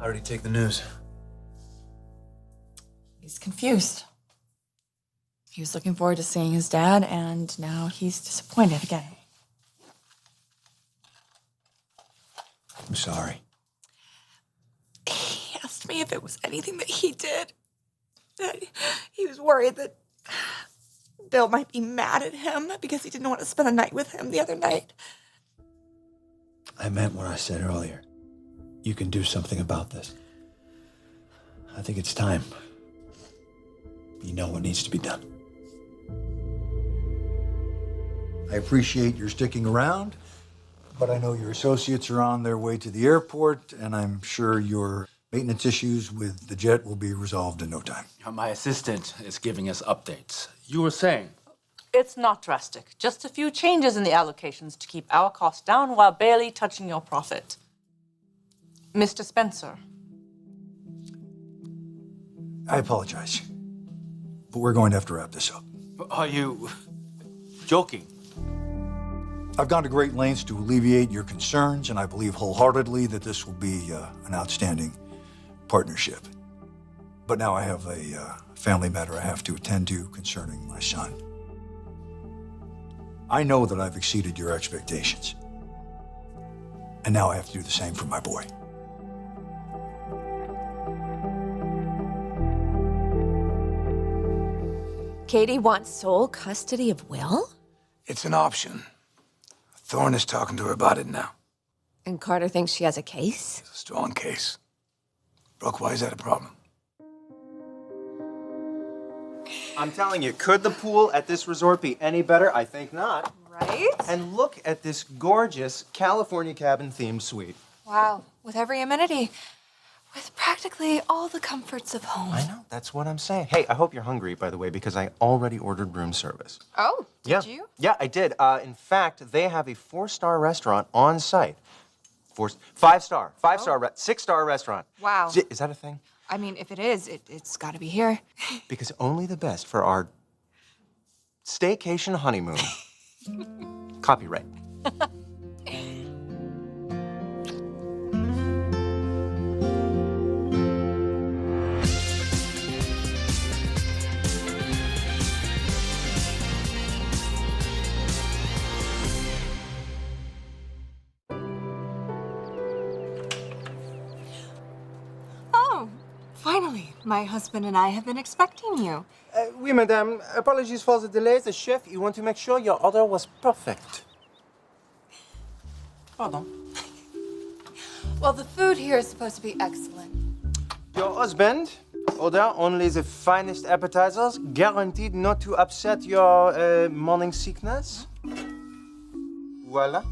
How did he take the news? He's confused. He was looking forward to seeing his dad, and now he's disappointed again. I'm sorry. He asked me if it was anything that he did. He was worried that Bill might be mad at him because he didn't want to spend the night with him the other night. I meant what I said earlier. You can do something about this. I think it's time. You know what needs to be done. I appreciate your sticking around, but I know your associates are on their way to the airport, and I'm sure your maintenance issues with the jet will be resolved in no time. My assistant is giving us updates. You were saying? It's not drastic. Just a few changes in the allocations to keep our costs down while barely touching your profit. Mr. Spencer. I apologize, but we're going to have to wrap this up. Are you joking? I've gone to great lengths to alleviate your concerns, and I believe wholeheartedly that this will be an outstanding partnership. But now I have a family matter I have to attend to concerning my son. I know that I've exceeded your expectations, and now I have to do the same for my boy. Katie wants sole custody of Will? It's an option. Thorne is talking to her about it now. And Carter thinks she has a case? It's a strong case. Brooke, why is that a problem? I'm telling you, could the pool at this resort be any better? I think not. Right? And look at this gorgeous California cabin-themed suite. Wow, with every amenity. With practically all the comforts of home. I know, that's what I'm saying. Hey, I hope you're hungry, by the way, because I already ordered room service. Oh, did you? Yeah, I did. In fact, they have a 4-star restaurant on site. 5-star, 6-star restaurant. Wow. Is that a thing? I mean, if it is, it's got to be here. Because only the best for our staycation honeymoon. Copyright. Oh, finally. My husband and I have been expecting you. Oui, madame. Apologies for the delay. The chef, you want to make sure your order was perfect. Pardon. Well, the food here is supposed to be excellent. Your husband order only the finest appetizers, guaranteed not to upset your morning sickness. Voila.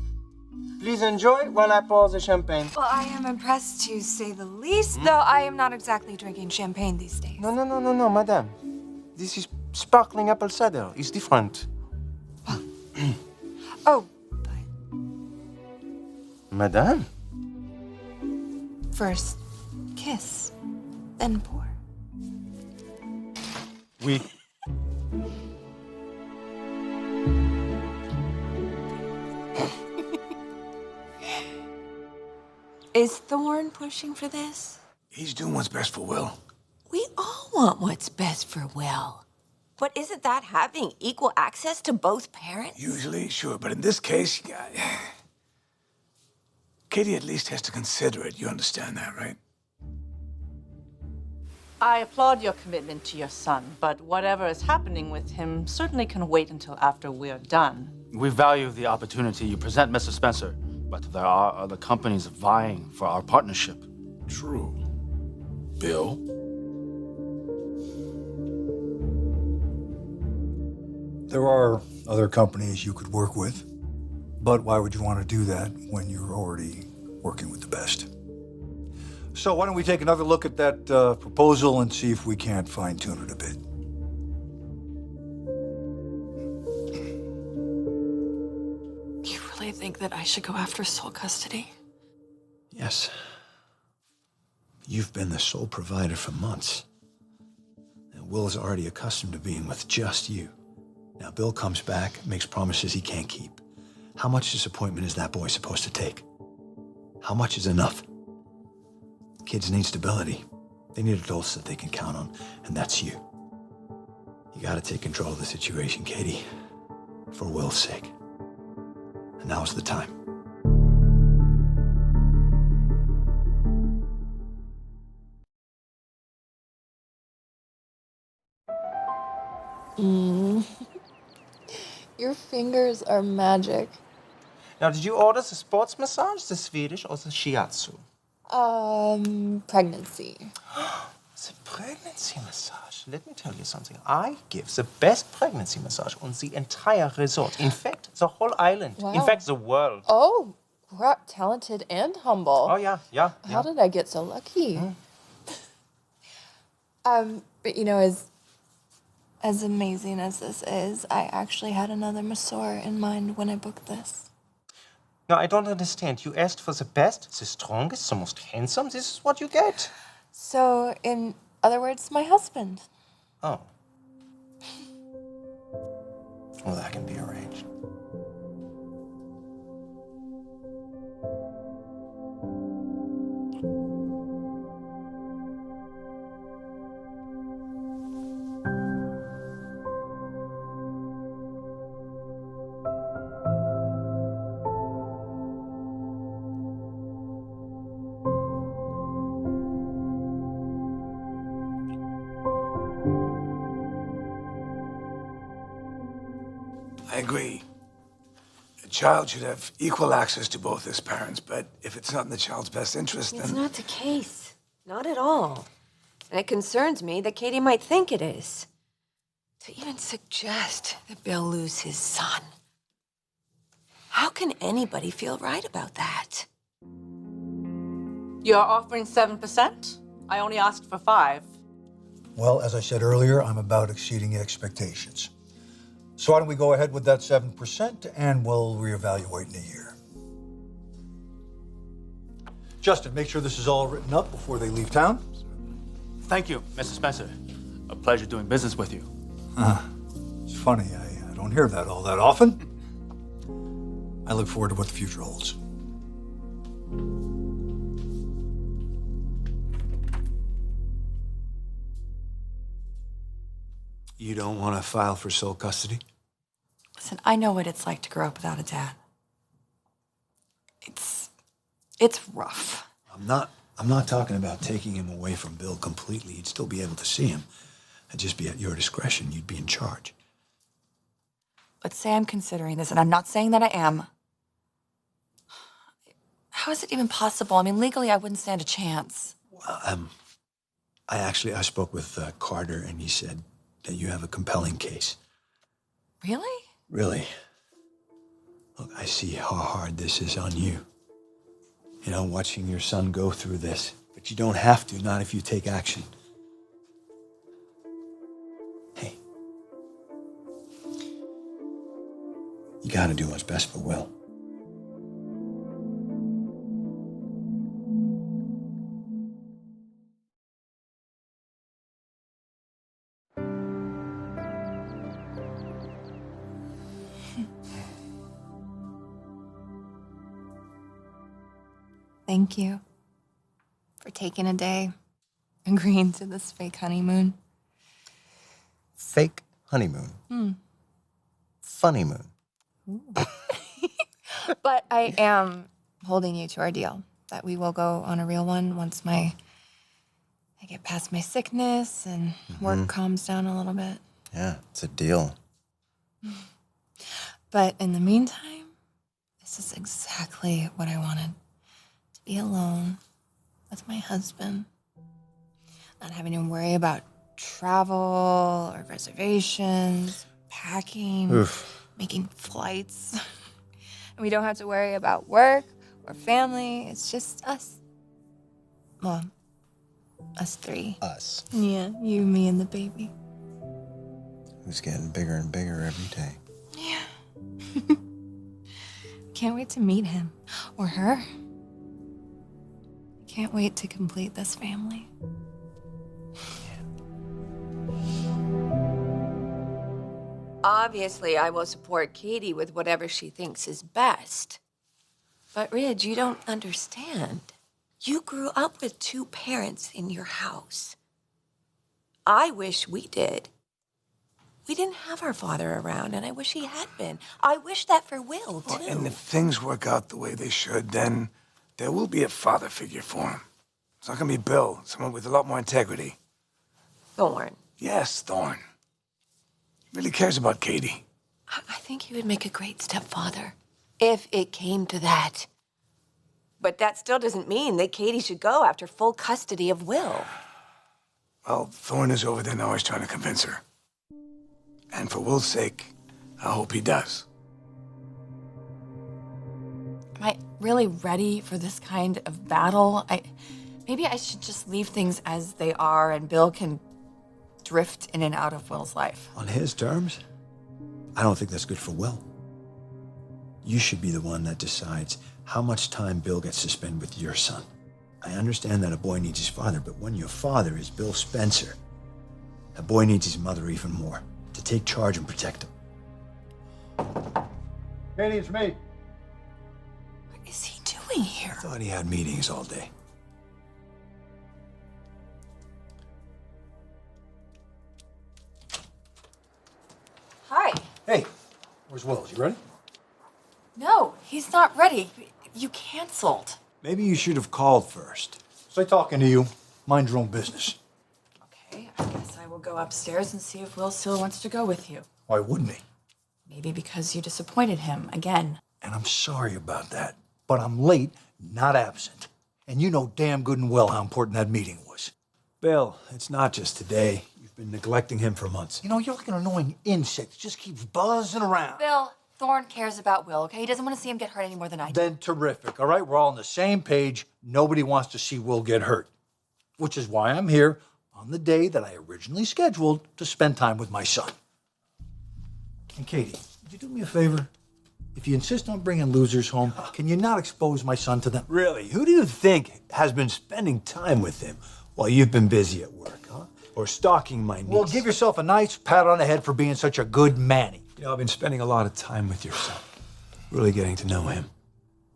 Please enjoy while I pour the champagne. Well, I am impressed to say the least, though I am not exactly drinking champagne these days. No, madame. This is sparkling apple cider. It's different. Oh, but Madame? first kiss, then pour. Oui. Is Thorne pushing for this? He's doing what's best for Will. We all want what's best for Will. But isn't that having equal access to both parents? Usually, sure, but in this case, Katie at least has to consider it. You understand that, right? I applaud your commitment to your son, but whatever is happening with him certainly can wait until after we're done. We value the opportunity you present, Mr. Spencer, but there are other companies vying for our partnership. True. Bill? There are other companies you could work with, but why would you want to do that when you're already working with the best? So why don't we take another look at that proposal and see if we can't fine-tune it a bit. You really think that I should go after sole custody? Yes. You've been the sole provider for months. And Will is already accustomed to being with just you. Now Bill comes back, makes promises he can't keep. How much disappointment is that boy supposed to take? How much is enough? Kids need stability. They need adults that they can count on, and that's you. You gotta take control of the situation, Katie, for Will's sake. And now's the time. Your fingers are magic. Now, did you order the sports massage, the Swedish, or the shiatsu? Pregnancy. The pregnancy massage. Let me tell you something. I give the best pregnancy massage on the entire resort. In fact, the whole island. Wow. In fact, the world. Oh, wow, talented and humble. Oh, yeah. How did I get so lucky? But you know, as amazing as this is, I actually had another masseur in mind when I booked this. No, I don't understand. You asked for the best, the strongest, the most handsome. This is what you get. So, in other words, my husband. Oh. Well, that can be arranged. I agree. A child should have equal access to both his parents, but if it's not in the child's best interest, It's then... not the case. Not at all. And it concerns me that Katie might think it is. To even suggest that Bill lose his son. How can anybody feel right about that? You're offering 7%? I only asked for 5. Well, as I said earlier, I'm about exceeding expectations. So why don't we go ahead with that 7% and we'll reevaluate in a year. Justin, make sure this is all written up before they leave town. Thank you, Mr. Spencer. A pleasure doing business with you. It's funny, I don't hear that all that often. I look forward to what the future holds. You don't want to file for sole custody? Listen, I know what it's like to grow up without a dad. It's rough. I'm not talking about taking him away from Bill completely. You'd still be able to see him. It'd just be at your discretion. You'd be in charge. Let's say I'm considering this, and I'm not saying that I am. How is it even possible? I mean, legally, I wouldn't stand a chance. Well, I spoke with Carter, and he said that you have a compelling case. Really? Really. Look, I see how hard this is on you. You know, watching your son go through this. But you don't have to, not if you take action. Hey. You gotta do what's best for Will. Thank you for taking a day, agreeing to this fake honeymoon. Fake honeymoon. Funny moon. But I am holding you to our deal that we will go on a real one once I get past my sickness and work calms down a little bit. Yeah, it's a deal. But in the meantime, this is exactly what I wanted. To be alone with my husband. Not having to worry about travel or reservations, packing, making flights. And we don't have to worry about work or family. It's just us. Well, us 3. Us. Yeah, you, me, and the baby. Who's getting bigger and bigger every day. Yeah. Can't wait to meet him or her. Can't wait to complete this family. Obviously, I will support Katie with whatever she thinks is best. But, Ridge, you don't understand. You grew up with two parents in your house. I wish we did. We didn't have our father around, and I wish he had been. I wish that for Will, too. Well, and if things work out the way they should, then there will be a father figure for him. It's not gonna be Bill, someone with a lot more integrity. Thorne. Yes, Thorne. He really cares about Katie. I think he would make a great stepfather, if it came to that. But that still doesn't mean that Katie should go after full custody of Will. Well, Thorne is over there now. He's trying to convince her. And for Will's sake, I hope he does. Am I really ready for this kind of battle? Maybe I should just leave things as they are and Bill can drift in and out of Will's life. On his terms? I don't think that's good for Will. You should be the one that decides how much time Bill gets to spend with your son. I understand that a boy needs his father, but when your father is Bill Spencer, a boy needs his mother even more, to take charge and protect him. Katie, it's me. What is he doing here? I thought he had meetings all day. Hi. Hey, where's Will? Is he ready? No, he's not ready. You canceled. Maybe you should have called first. Stay talking to you. Mind your own business. Okay, I guess I will go upstairs and see if Will still wants to go with you. Why wouldn't he? Maybe because you disappointed him again. And I'm sorry about that. But I'm late, not absent. And you know damn good and well how important that meeting was. Bill, it's not just today. You've been neglecting him for months. You know, you're like an annoying insect. Just keeps buzzing around. Bill, Thorne cares about Will, okay? He doesn't want to see him get hurt any more than I do. Then terrific, all right? We're all on the same page. Nobody wants to see Will get hurt. Which is why I'm here on the day that I originally scheduled to spend time with my son. And Katie, would you do me a favor? If you insist on bringing losers home, can you not expose my son to them? Really? Who do you think has been spending time with him while you've been busy at work, huh? Or stalking my niece? Well, give yourself a nice pat on the head for being such a good manny. You know, I've been spending a lot of time with your son. Really getting to know him.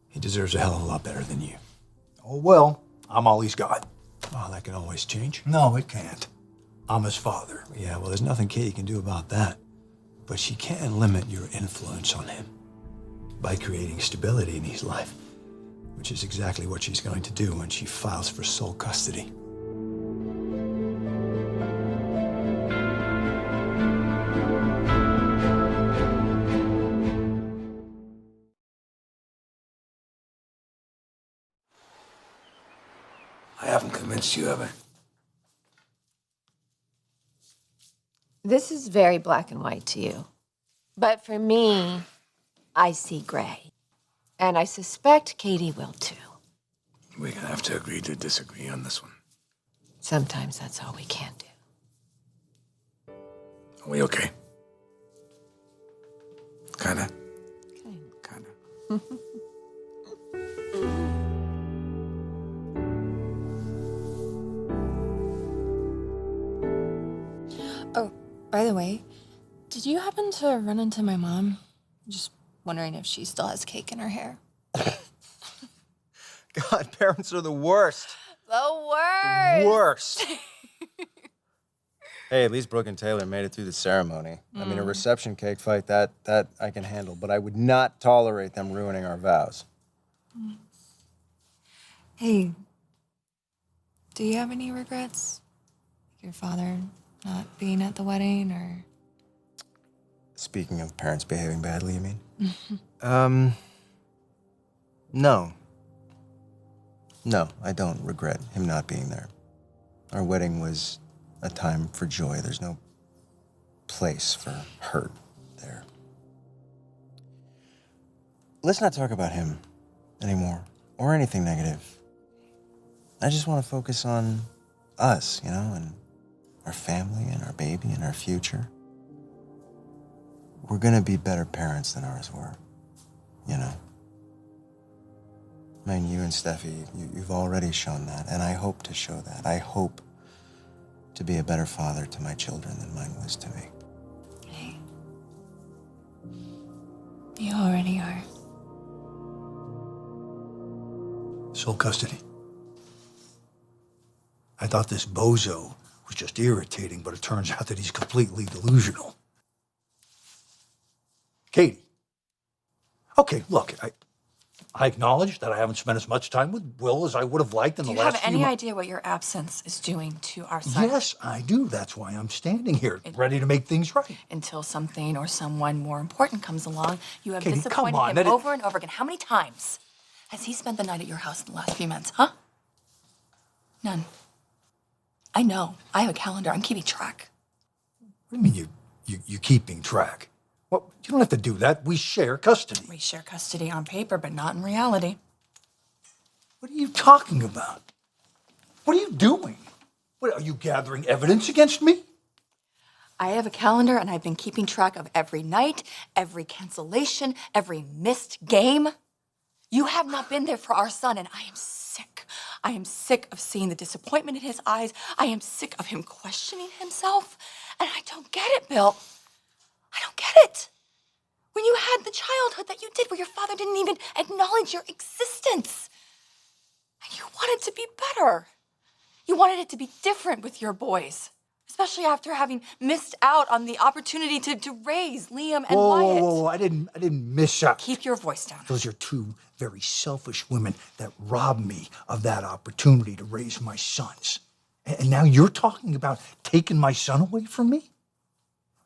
He deserves a hell of a lot better than you. Oh, well, I'm all he's got. Oh, that can always change. No, it can't. I'm his father. Yeah, well, there's nothing Katie can do about that. But she can limit your influence on him by creating stability in his life, which is exactly what she's going to do when she files for sole custody. I haven't convinced you, have I? This is very black and white to you. But for me, I see gray. And I suspect Katie will too. We're gonna have to agree to disagree on this one. Sometimes that's all we can do. Are we okay? Kinda. Kinda. Oh, by the way, did you happen to run into my mom? Just wondering if she still has cake in her hair. God, parents are the worst. The worst! Worst. Hey, at least Brooke and Taylor made it through the ceremony. I mean, a reception cake fight, that I can handle, but I would not tolerate them ruining our vows. Hey, do you have any regrets? Your father not being at the wedding, or? Speaking of parents behaving badly, you mean? No. No, I don't regret him not being there. Our wedding was a time for joy. There's no place for hurt there. Let's not talk about him anymore, or anything negative. I just want to focus on us, you know, and our family and our baby and our future. We're gonna be better parents than ours were, you know. I mean, you and Steffi, you've already shown that, and I hope to show that. I hope to be a better father to my children than mine was to me. Hey, you already are. Sole custody. I thought this bozo was just irritating, but it turns out that he's completely delusional. Katie. Okay, look, I acknowledge that I haven't spent as much time with Will as I would have liked in the last few months. Do you have any idea what your absence is doing to our son? Yes, I do. That's why I'm standing here, ready to make things right. Until something or someone more important comes along, you have Katie, disappointed come on, him over and over again. How many times has he spent the night at your house in the last few months, huh? None. I know. I have a calendar. I'm keeping track. What do you mean you keeping track? Well, you don't have to do that. We share custody. We share custody on paper, but not in reality. What are you talking about? What are you doing? What, are you gathering evidence against me? I have a calendar, and I've been keeping track of every night, every cancellation, every missed game. You have not been there for our son, and I am sick. I am sick of seeing the disappointment in his eyes. I am sick of him questioning himself. And I don't get it, Bill. I don't get it. When you had the childhood that you did where your father didn't even acknowledge your existence. And you wanted to be better. You wanted it to be different with your boys. Especially after having missed out on the opportunity to raise Liam and Wyatt. Whoa, I didn't miss out. Keep your voice down. Those are two very selfish women that robbed me of that opportunity to raise my sons. And now you're talking about taking my son away from me?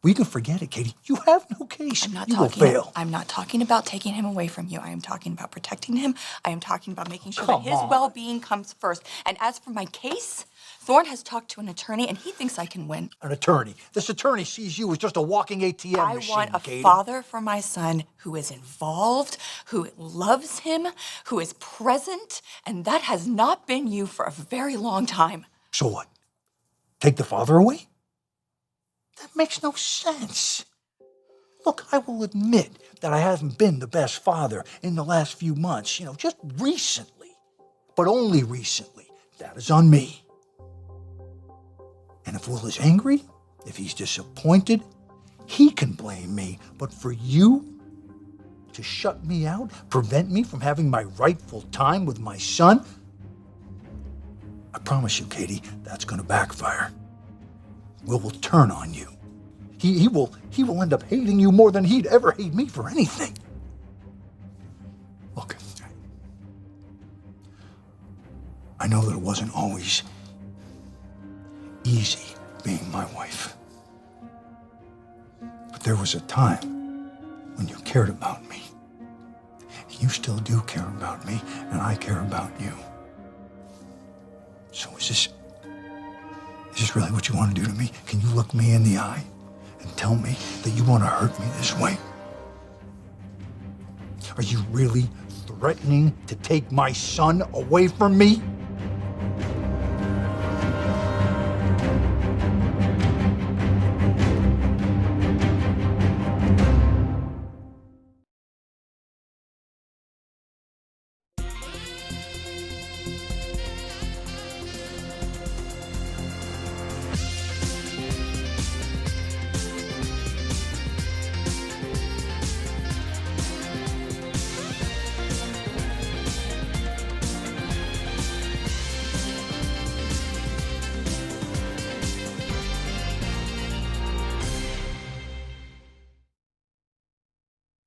Well, you can forget it, Katie. You have no case. You will fail. I'm not talking about taking him away from you. I am talking about protecting him. I am talking about making sure that his well-being comes first. And as for my case, Thorne has talked to an attorney, and he thinks I can win. An attorney? This attorney sees you as just a walking ATM machine, I want a Katie. father for my son who is involved, who loves him, who is present, and that has not been you for a very long time. So what? Take the father away? That makes no sense. Look, I will admit that I haven't been the best father in the last few months, just recently. But only recently. That is on me. And if Will is angry, if he's disappointed, he can blame me. But for you to shut me out, prevent me from having my rightful time with my son, I promise you, Katie, that's going to backfire. Will turn on you. He will end up hating you more than he'd ever hate me for anything. Look, I know that it wasn't always easy being my wife. But there was a time when you cared about me. You still do care about me, and I care about you. So is this really what you want to do to me? Can you look me in the eye and tell me that you want to hurt me this way? Are you really threatening to take my son away from me?